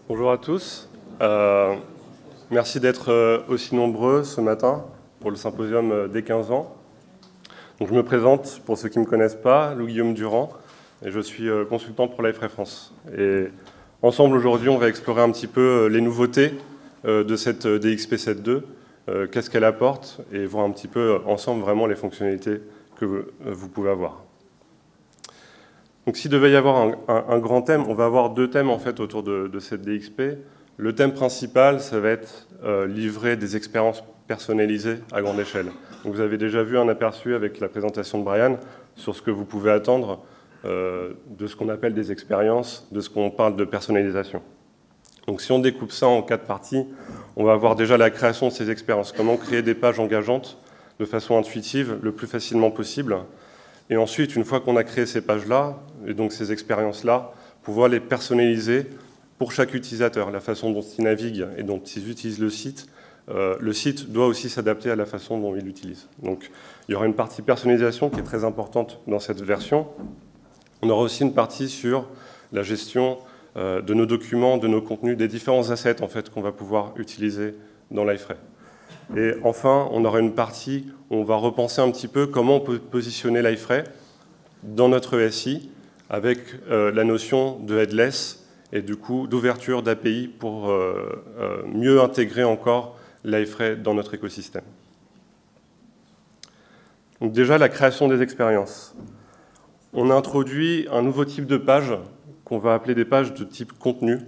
Bonjour à tous. Merci d'être aussi nombreux ce matin pour le symposium des 15 ans. Donc, je me présente, pour ceux qui ne me connaissent pas, Louis-Guillaume Durand, et je suis consultant pour Liferay France. Et ensemble, aujourd'hui, on va explorer un petit peu les nouveautés de cette DXP72, qu'est-ce qu'elle apporte, et voir un petit peu ensemble vraiment les fonctionnalités que vous pouvez avoir. Donc, s'il devait y avoir un grand thème, on va avoir deux thèmes en fait autour de cette DXP. Le thème principal, ça va être livrer des expériences personnalisées à grande échelle. Donc, vous avez déjà vu un aperçu avec la présentation de Brian sur ce que vous pouvez attendre de ce qu'on appelle des expériences, de ce qu'on parle de personnalisation. Donc, si on découpe ça en 4 parties, on va avoir déjà la création de ces expériences. Comment créer des pages engageantes de façon intuitive, le plus facilement possible. Et ensuite, une fois qu'on a créé ces pages-là, et donc ces expériences-là, pouvoir les personnaliser pour chaque utilisateur, la façon dont ils naviguent et dont ils utilisent le site doit aussi s'adapter à la façon dont ils l'utilisent. Donc, il y aura une partie personnalisation qui est très importante dans cette version. On aura aussi une partie sur la gestion de nos documents, de nos contenus, des différents assets en fait, qu'on va pouvoir utiliser dans Liferay. Et enfin, on aura une partie où on va repenser un petit peu comment on peut positionner Liferay dans notre ESI avec la notion de headless et du coup d'ouverture d'API pour mieux intégrer encore Liferay dans notre écosystème. Donc déjà, la création des expériences. On a introduit un nouveau type de page qu'on va appeler des pages de type contenu.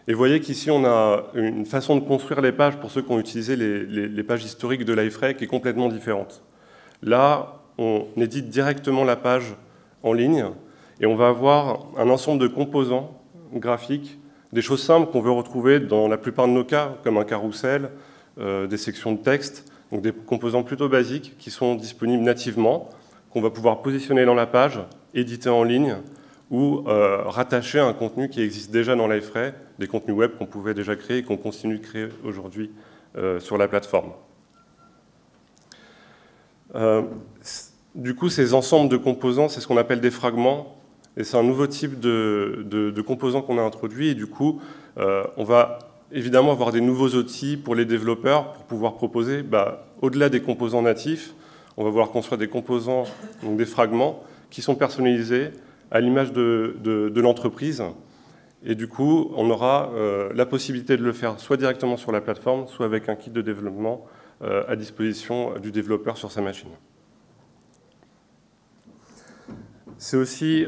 Et vous voyez qu'ici, on a une façon de construire les pages pour ceux qui ont utilisé les pages historiques de Liferay qui est complètement différente. Là, on édite directement la page en ligne et on va avoir un ensemble de composants graphiques, des choses simples qu'on veut retrouver dans la plupart de nos cas, comme un carrousel, des sections de texte, donc des composants plutôt basiques qui sont disponibles nativement, qu'on va pouvoir positionner dans la page, éditer en ligne, ou rattacher à un contenu qui existe déjà dans Liferay, des contenus web qu'on pouvait déjà créer et qu'on continue de créer aujourd'hui sur la plateforme. Du coup, ces ensembles de composants, c'est ce qu'on appelle des fragments, et c'est un nouveau type de composants qu'on a introduit, et du coup, on va évidemment avoir des nouveaux outils pour les développeurs pour pouvoir proposer, au-delà des composants natifs, on va pouvoir construire des composants, donc des fragments, qui sont personnalisés, à l'image de l'entreprise. Et du coup, on aura la possibilité de le faire soit directement sur la plateforme, soit avec un kit de développement à disposition du développeur sur sa machine. C'est aussi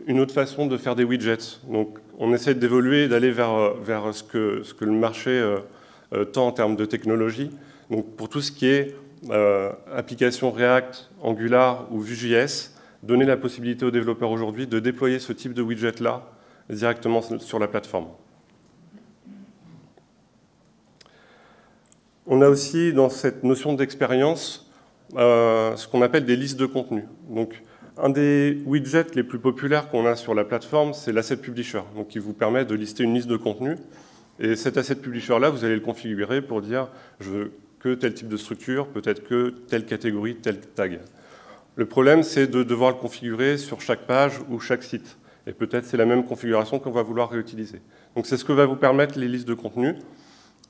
une autre façon de faire des widgets. Donc, on essaie d'évoluer et d'aller vers ce que le marché tend en termes de technologie. Donc, pour tout ce qui est application React, Angular ou Vue.js, donner la possibilité aux développeurs aujourd'hui de déployer ce type de widget-là directement sur la plateforme. On a aussi dans cette notion d'expérience ce qu'on appelle des listes de contenu. Donc, un des widgets les plus populaires qu'on a sur la plateforme, c'est l'asset publisher, donc qui vous permet de lister une liste de contenu. Et cet asset publisher-là, vous allez le configurer pour dire je veux que tel type de structure, peut-être que telle catégorie, tel tag. Le problème, c'est de devoir le configurer sur chaque page ou chaque site. Et peut-être c'est la même configuration qu'on va vouloir réutiliser. Donc c'est ce que va vous permettre les listes de contenu,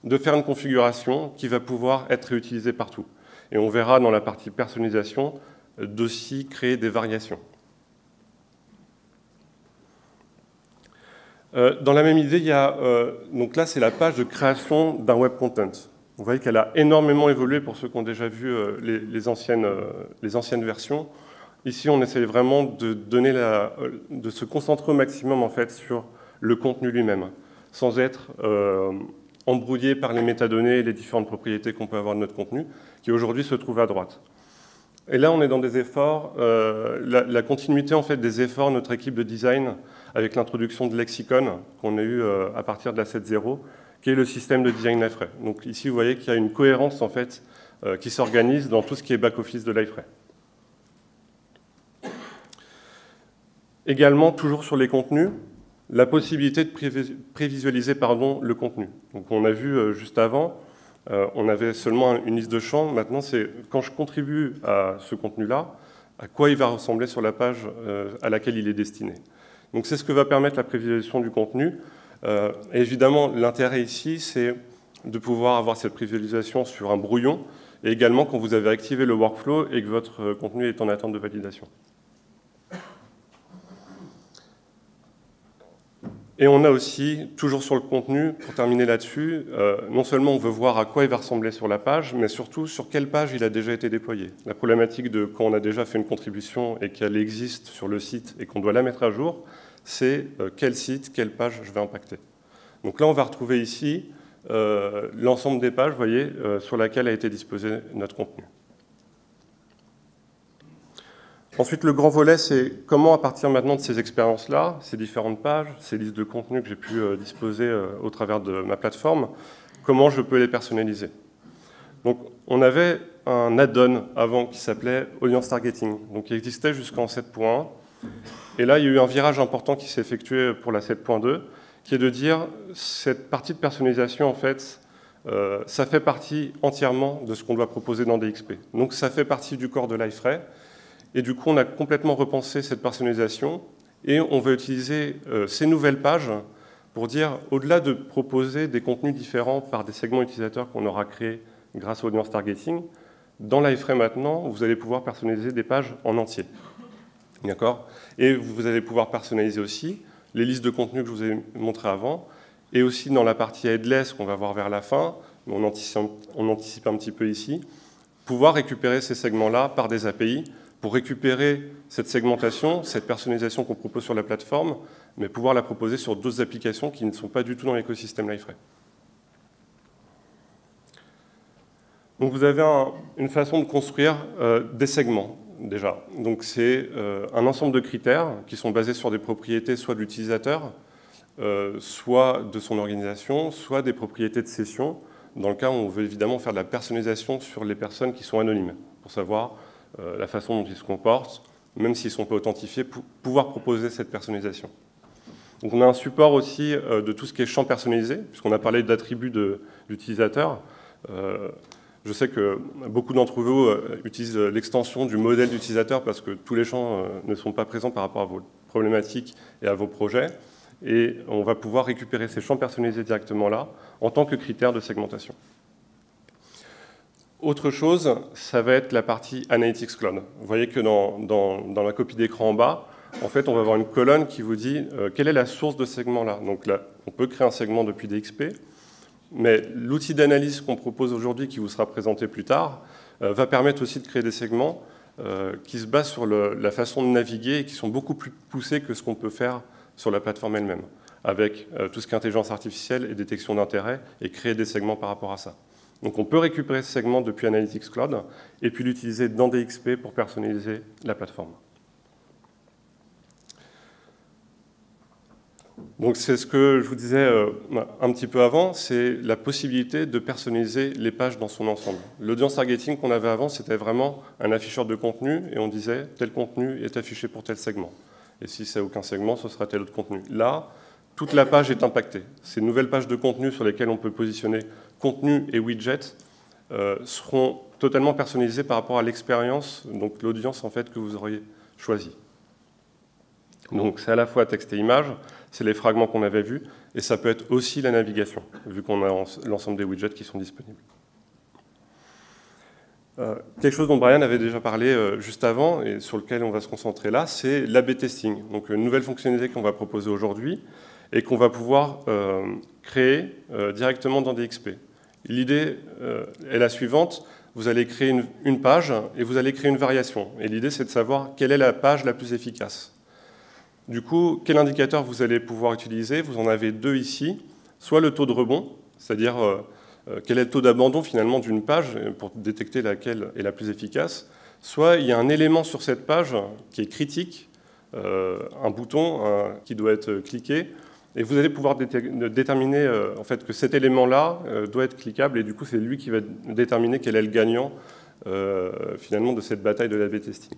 de faire une configuration qui va pouvoir être réutilisée partout. Et on verra dans la partie personnalisation d'aussi créer des variations. Dans la même idée, il y a, donc là c'est la page de création d'un web content. Vous voyez qu'elle a énormément évolué pour ceux qui ont déjà vu les anciennes versions. Ici, on essaie vraiment de se concentrer au maximum en fait, sur le contenu lui-même, sans être embrouillé par les métadonnées et les différentes propriétés qu'on peut avoir de notre contenu, qui aujourd'hui se trouvent à droite. Et là, on est dans des efforts, la continuité en fait, des efforts de notre équipe de design avec l'introduction de Lexicon qu'on a eu à partir de la 7.0, qui est le système de design Liferay. Donc ici, vous voyez qu'il y a une cohérence en fait, qui s'organise dans tout ce qui est back-office de Liferay. Également, toujours sur les contenus, la possibilité de prévisualiser le contenu. Donc on a vu juste avant, on avait seulement une liste de champs. Maintenant, c'est quand je contribue à ce contenu-là, à quoi il va ressembler sur la page à laquelle il est destiné. Donc c'est ce que va permettre la prévisualisation du contenu. Et évidemment, l'intérêt ici, c'est de pouvoir avoir cette prévisualisation sur un brouillon, et également quand vous avez activé le workflow et que votre contenu est en attente de validation. Et on a aussi, toujours sur le contenu, pour terminer là-dessus, non seulement on veut voir à quoi il va ressembler sur la page, mais surtout sur quelle page il a déjà été déployé. La problématique de quand on a déjà fait une contribution et qu'elle existe sur le site et qu'on doit la mettre à jour, c'est quel site, quelle page je vais impacter. Donc là, on va retrouver ici l'ensemble des pages, vous voyez, sur laquelle a été disposé notre contenu. Ensuite, le grand volet, c'est comment, à partir maintenant de ces expériences-là, ces différentes pages, ces listes de contenu que j'ai pu disposer au travers de ma plateforme, comment je peux les personnaliser. Donc, on avait un add-on avant qui s'appelait Audience Targeting, donc qui existait jusqu'en 7.1. Et là, il y a eu un virage important qui s'est effectué pour la 7.2, qui est de dire cette partie de personnalisation, en fait, ça fait partie entièrement de ce qu'on doit proposer dans DXP. Donc ça fait partie du corps de Liferay. Et du coup, on a complètement repensé cette personnalisation et on va utiliser ces nouvelles pages pour dire, au-delà de proposer des contenus différents par des segments utilisateurs qu'on aura créés grâce à Audience Targeting, dans Liferay maintenant, vous allez pouvoir personnaliser des pages en entier. D'accord ? Et vous allez pouvoir personnaliser aussi les listes de contenus que je vous ai montrées avant, et aussi dans la partie headless qu'on va voir vers la fin, on anticipe un petit peu ici, pouvoir récupérer ces segments-là par des API pour récupérer cette segmentation, cette personnalisation qu'on propose sur la plateforme, mais pouvoir la proposer sur d'autres applications qui ne sont pas du tout dans l'écosystème Liferay. Donc vous avez une façon de construire des segments. Déjà. Donc c'est un ensemble de critères qui sont basés sur des propriétés soit de l'utilisateur, soit de son organisation, soit des propriétés de session, dans le cas où on veut évidemment faire de la personnalisation sur les personnes qui sont anonymes, pour savoir la façon dont ils se comportent, même s'ils ne sont pas authentifiés, pour pouvoir proposer cette personnalisation. Donc on a un support aussi de tout ce qui est champ personnalisé, puisqu'on a parlé d'attributs de l'utilisateur. Je sais que beaucoup d'entre vous utilisent l'extension du modèle d'utilisateur parce que tous les champs ne sont pas présents par rapport à vos problématiques et à vos projets. Et on va pouvoir récupérer ces champs personnalisés directement là, en tant que critère de segmentation. Autre chose, ça va être la partie Analytics Cloud. Vous voyez que dans la copie d'écran en bas, en fait, on va avoir une colonne qui vous dit quelle est la source de ce segment-là. Donc là, on peut créer un segment depuis DXP. Mais l'outil d'analyse qu'on propose aujourd'hui, qui vous sera présenté plus tard, va permettre aussi de créer des segments qui se basent sur la façon de naviguer et qui sont beaucoup plus poussés que ce qu'on peut faire sur la plateforme elle-même, avec tout ce qui est intelligence artificielle et détection d'intérêt, et créer des segments par rapport à ça. Donc on peut récupérer ce segment depuis Analytics Cloud et puis l'utiliser dans DXP pour personnaliser la plateforme. Donc c'est ce que je vous disais un petit peu avant, c'est la possibilité de personnaliser les pages dans son ensemble. L'audience targeting qu'on avait avant, c'était vraiment un afficheur de contenu et on disait tel contenu est affiché pour tel segment. Et si c'est aucun segment, ce sera tel autre contenu. Là, toute la page est impactée. Ces nouvelles pages de contenu sur lesquelles on peut positionner contenu et widgets seront totalement personnalisées par rapport à l'expérience, donc l'audience en fait que vous auriez choisie. Donc c'est à la fois texte et image, c'est les fragments qu'on avait vus, et ça peut être aussi la navigation, vu qu'on a l'ensemble des widgets qui sont disponibles. Quelque chose dont Brian avait déjà parlé juste avant, et sur lequel on va se concentrer là, c'est l'A/B testing. Donc une nouvelle fonctionnalité qu'on va proposer aujourd'hui, et qu'on va pouvoir créer directement dans DXP. L'idée est la suivante, vous allez créer une page, et vous allez créer une variation. Et l'idée, c'est de savoir quelle est la page la plus efficace. Du coup, quel indicateur vous allez pouvoir utiliser? Vous en avez deux ici. Soit le taux de rebond, c'est-à-dire quel est le taux d'abandon finalement d'une page pour détecter laquelle est la plus efficace. Soit il y a un élément sur cette page qui est critique, un bouton qui doit être cliqué, et vous allez pouvoir déterminer en fait, que cet élément-là doit être cliquable, et du coup c'est lui qui va déterminer quel est le gagnant finalement de cette bataille de l'A/B testing.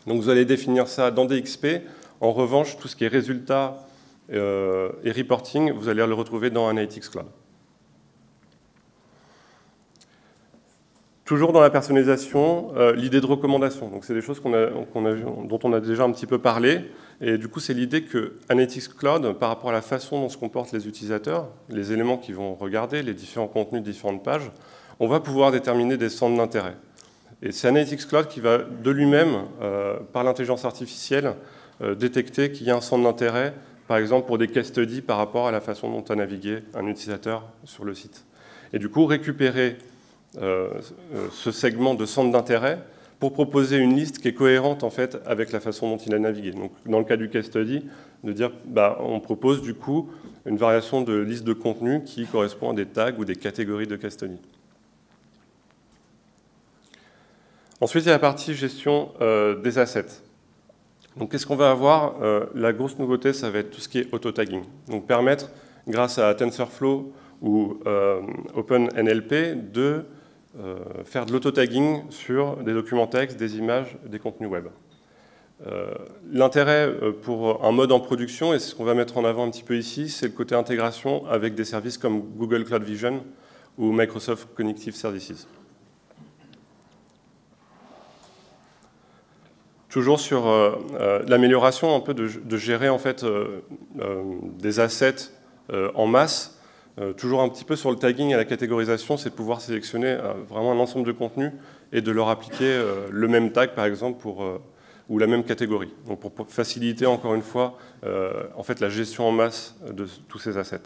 Donc vous allez définir ça dans DXP. En revanche, tout ce qui est résultats et reporting, vous allez le retrouver dans Analytics Cloud. Toujours dans la personnalisation, l'idée de recommandation. Donc c'est des choses dont on a déjà un petit peu parlé. Et du coup, c'est l'idée que Analytics Cloud, par rapport à la façon dont se comportent les utilisateurs, les éléments qu'ils vont regarder, les différents contenus, différentes pages, on va pouvoir déterminer des centres d'intérêt. Et c'est Analytics Cloud qui va de lui-même, par l'intelligence artificielle, détecter qu'il y a un centre d'intérêt, par exemple pour des case studies par rapport à la façon dont a navigué un utilisateur sur le site. Et du coup, récupérer ce segment de centre d'intérêt pour proposer une liste qui est cohérente en fait avec la façon dont il a navigué. Donc, dans le cas du case study, de dire, on propose du coup une variation de liste de contenu qui correspond à des tags ou des catégories de case study. Ensuite, il y a la partie gestion des assets. Donc, qu'est-ce qu'on va avoir? La grosse nouveauté, ça va être tout ce qui est auto-tagging. Donc, permettre, grâce à TensorFlow ou OpenNLP, de faire de l'auto-tagging sur des documents texte, des images, des contenus web. L'intérêt pour un mode en production, et c'est ce qu'on va mettre en avant un petit peu ici, c'est le côté intégration avec des services comme Google Cloud Vision ou Microsoft Cognitive Services. Toujours sur l'amélioration un peu de gérer en fait des assets en masse. Toujours un petit peu sur le tagging et la catégorisation, c'est de pouvoir sélectionner vraiment un ensemble de contenus et de leur appliquer le même tag, par exemple, ou la même catégorie. Donc pour faciliter, encore une fois, en fait, la gestion en masse de tous ces assets.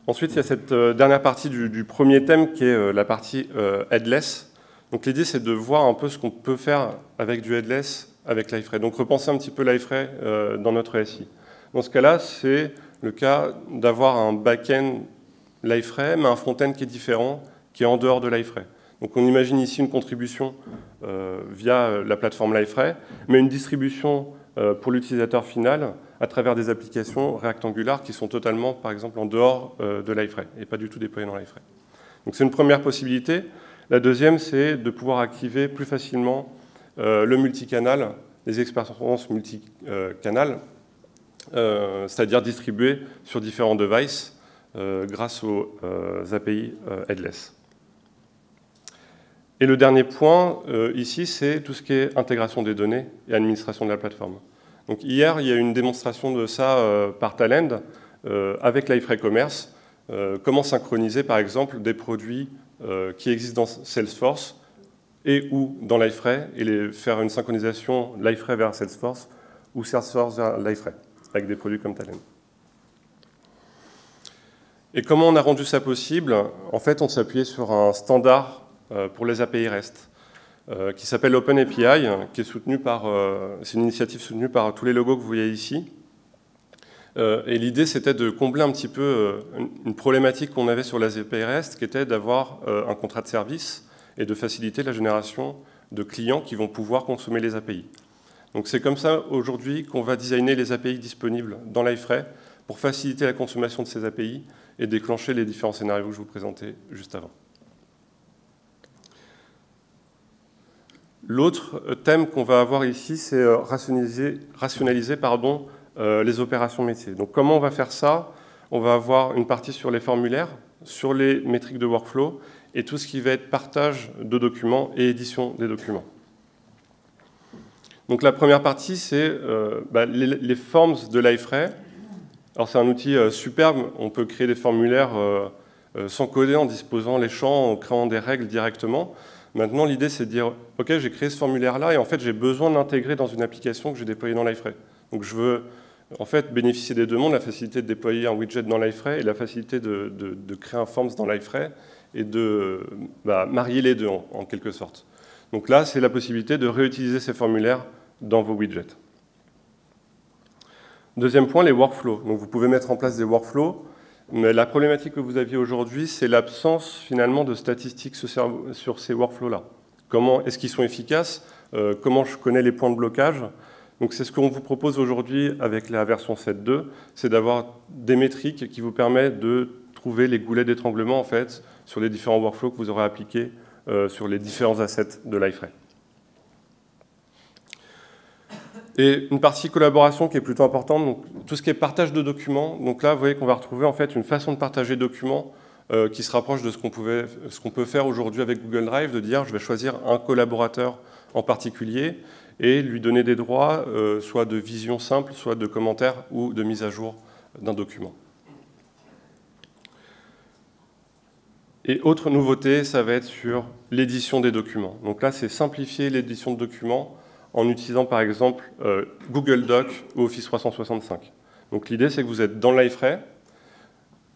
Ensuite, il y a cette dernière partie du premier thème qui est la partie headless. Donc l'idée, c'est de voir un peu ce qu'on peut faire avec du headless, avec Liferay. Donc repenser un petit peu Liferay dans notre SI. Dans ce cas-là, c'est le cas d'avoir un back-end Liferay, mais un front-end qui est différent, qui est en dehors de Liferay. Donc on imagine ici une contribution via la plateforme Liferay, mais une distribution pour l'utilisateur final à travers des applications React Angular qui sont totalement, par exemple, en dehors de Liferay et pas du tout déployées dans Liferay. Donc c'est une première possibilité. La deuxième, c'est de pouvoir activer plus facilement le multicanal, les expériences multicanal, c'est-à-dire distribuées sur différents devices grâce aux API headless. Et le dernier point, ici, c'est tout ce qui est intégration des données et administration de la plateforme. Donc hier, il y a eu une démonstration de ça par Talend avec Liferay Commerce. Comment synchroniser, par exemple, des produits qui existent dans Salesforce et ou dans Liferay et faire une synchronisation Liferay vers Salesforce ou Salesforce vers Liferay avec des produits comme Talend. Et comment on a rendu ça possible? En fait, on s'appuyait sur un standard pour les API REST qui s'appelle OpenAPI, qui est soutenu par, c'est une initiative soutenue par tous les logos que vous voyez ici. Et l'idée, c'était de combler un petit peu une problématique qu'on avait sur les API REST, qui était d'avoir un contrat de service et de faciliter la génération de clients qui vont pouvoir consommer les API. Donc c'est comme ça aujourd'hui qu'on va designer les API disponibles dans Liferay pour faciliter la consommation de ces API et déclencher les différents scénarios que je vous présentais juste avant. L'autre thème qu'on va avoir ici, c'est rationaliser les opérations métiers. Donc comment on va faire ça? On va avoir une partie sur les formulaires, sur les métriques de workflow et tout ce qui va être partage de documents et édition des documents. Donc la première partie, c'est les forms de Liferay. Alors c'est un outil superbe, on peut créer des formulaires sans coder en disposant les champs, en créant des règles directement. Maintenant, l'idée, c'est de dire, OK, j'ai créé ce formulaire-là et en fait, j'ai besoin de l'intégrer dans une application que j'ai déployée dans Liferay. Donc je veux en fait bénéficier des deux mondes, la facilité de déployer un widget dans Liferay et la facilité de créer un forms dans Liferay et de marier les deux en quelque sorte. Donc là, c'est la possibilité de réutiliser ces formulaires dans vos widgets. Deuxième point, les workflows. Donc vous pouvez mettre en place des workflows, mais la problématique que vous aviez aujourd'hui, c'est l'absence finalement de statistiques sur ces workflows-là. Comment est-ce qu'ils sont efficaces? Comment je connais les points de blocage? Donc c'est ce qu'on vous propose aujourd'hui avec la version 7.2, c'est d'avoir des métriques qui vous permettent de trouver les goulets d'étranglement en fait sur les différents workflows que vous aurez appliqués sur les différents assets de Liferay. Et une partie collaboration qui est plutôt importante, donc tout ce qui est partage de documents. Donc là, vous voyez qu'on va retrouver en fait une façon de partager documents qui se rapproche de ce qu'on peut faire aujourd'hui avec Google Drive, de dire je vais choisir un collaborateur en particulier et lui donner des droits, soit de vision simple, soit de commentaires ou de mise à jour d'un document. Et autre nouveauté, ça va être sur l'édition des documents. Donc là, c'est simplifier l'édition de documents en utilisant par exemple Google Doc ou Office 365. Donc l'idée, c'est que vous êtes dans Liferay,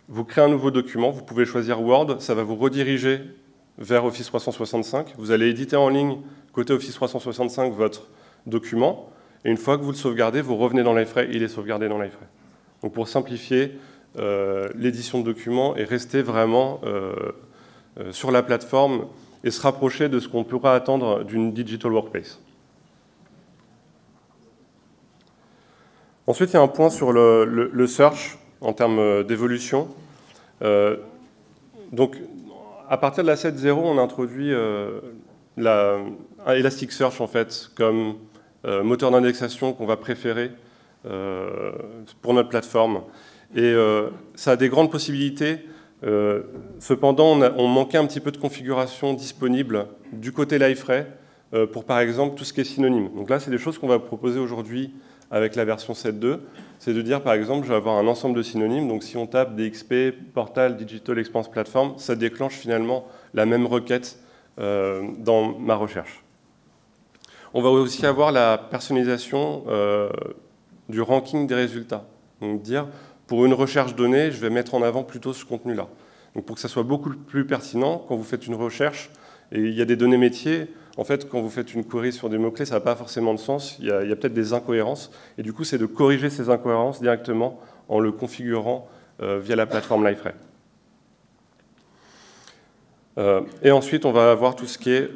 vous créez un nouveau document, vous pouvez choisir Word, ça va vous rediriger vers Office 365. Vous allez éditer en ligne, côté Office 365, votre document. Et une fois que vous le sauvegardez, vous revenez dans Liferay, il est sauvegardé dans Liferay. Donc pour simplifier l'édition de documents et rester vraiment sur la plateforme et se rapprocher de ce qu'on pourra attendre d'une digital workplace. Ensuite, il y a un point sur le search en termes d'évolution. Donc, à partir de la 7.0, on a introduit Elasticsearch en fait, comme moteur d'indexation qu'on va préférer pour notre plateforme. Et ça a des grandes possibilités. Cependant, on manquait un petit peu de configuration disponible du côté Liferay pour, par exemple, tout ce qui est synonyme. Donc là, c'est des choses qu'on va proposer aujourd'hui avec la version 7.2. C'est de dire, par exemple, je vais avoir un ensemble de synonymes. Donc si on tape DXP, Portal, Digital Experience Platform, ça déclenche finalement la même requête dans ma recherche. On va aussi avoir la personnalisation du ranking des résultats. Donc dire, pour une recherche donnée, je vais mettre en avant plutôt ce contenu-là. Donc pour que ça soit beaucoup plus pertinent, quand vous faites une recherche, et il y a des données métiers, en fait, quand vous faites une query sur des mots-clés, ça n'a pas forcément de sens, il y a peut-être des incohérences, et du coup, c'est de corriger ces incohérences directement en le configurant via la plateforme Liferay. Et ensuite, on va avoir tout ce qui est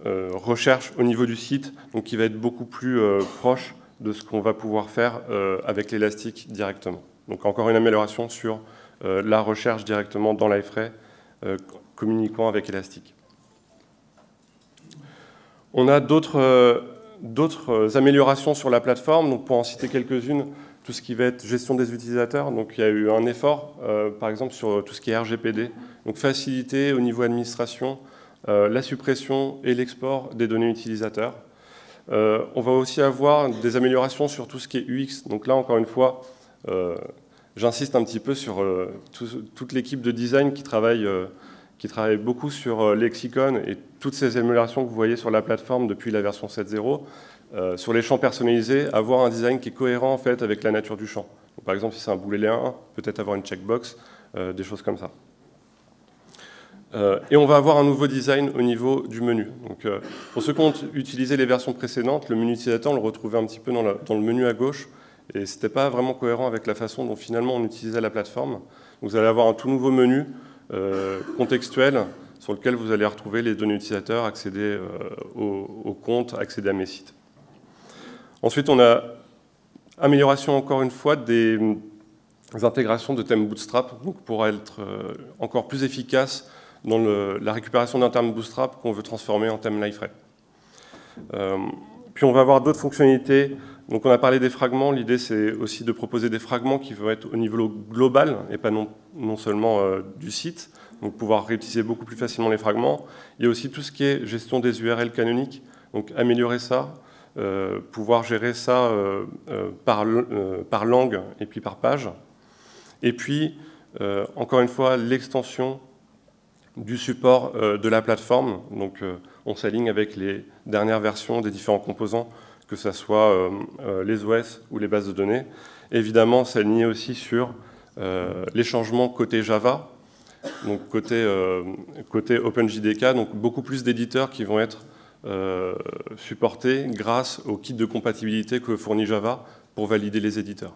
recherche au niveau du site, donc qui va être beaucoup plus proche de ce qu'on va pouvoir faire avec l'Elastic directement. Donc encore une amélioration sur la recherche directement dans Liferay, communiquant avec Elastic. On a d'autres améliorations sur la plateforme, donc pour en citer quelques-unes, tout ce qui va être gestion des utilisateurs. Donc il y a eu un effort, par exemple, sur tout ce qui est RGPD, donc faciliter au niveau administration la suppression et l'export des données utilisateurs. On va aussi avoir des améliorations sur tout ce qui est UX. Donc là, encore une fois, j'insiste un petit peu sur toute l'équipe de design qui travaille beaucoup sur Lexicon et toutes ces améliorations que vous voyez sur la plateforme depuis la version 7.0. Sur les champs personnalisés, avoir un design qui est cohérent en fait, avec la nature du champ. Donc, par exemple, si c'est un booléen, peut-être avoir une checkbox, des choses comme ça. Et on va avoir un nouveau design au niveau du menu. Donc, pour ceux qui ont utilisé les versions précédentes, le menu utilisateur, on le retrouvait un petit peu dans le menu à gauche, et ce n'était pas vraiment cohérent avec la façon dont finalement on utilisait la plateforme. Donc, vous allez avoir un tout nouveau menu contextuel sur lequel vous allez retrouver les données utilisateurs, accéder aux comptes, accéder à mes sites. Ensuite, on a amélioration encore une fois des intégrations de thèmes Bootstrap, donc pour être encore plus efficace dans la récupération d'un terme Bootstrap qu'on veut transformer en thème Liferay. Puis on va avoir d'autres fonctionnalités. Donc on a parlé des fragments, l'idée c'est aussi de proposer des fragments qui vont être au niveau global et pas non seulement du site, donc pouvoir réutiliser beaucoup plus facilement les fragments. Il y a aussi tout ce qui est gestion des URL canoniques, donc améliorer ça, pouvoir gérer ça par langue et puis par page. Et puis, encore une fois, l'extension du support de la plateforme. Donc on s'aligne avec les dernières versions des différents composants, que ce soit les OS ou les bases de données. Et évidemment, s'aligner aussi sur les changements côté Java, donc côté OpenJDK, donc beaucoup plus d'éditeurs qui vont être supportés grâce au kit de compatibilité que fournit Java pour valider les éditeurs.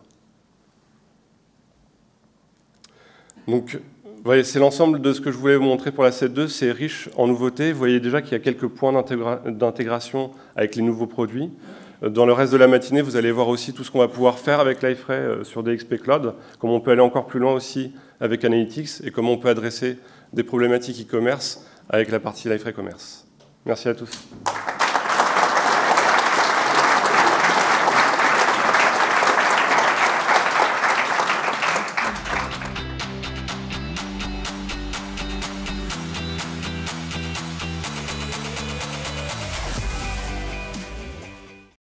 Donc, voyez, c'est l'ensemble de ce que je voulais vous montrer pour la 7.2. C'est riche en nouveautés. Vous voyez déjà qu'il y a quelques points d'intégration avec les nouveaux produits. Dans le reste de la matinée, vous allez voir aussi tout ce qu'on va pouvoir faire avec Liferay sur DXP Cloud, comment on peut aller encore plus loin aussi avec Analytics et comment on peut adresser des problématiques e-commerce avec la partie Liferay Commerce. Merci à tous.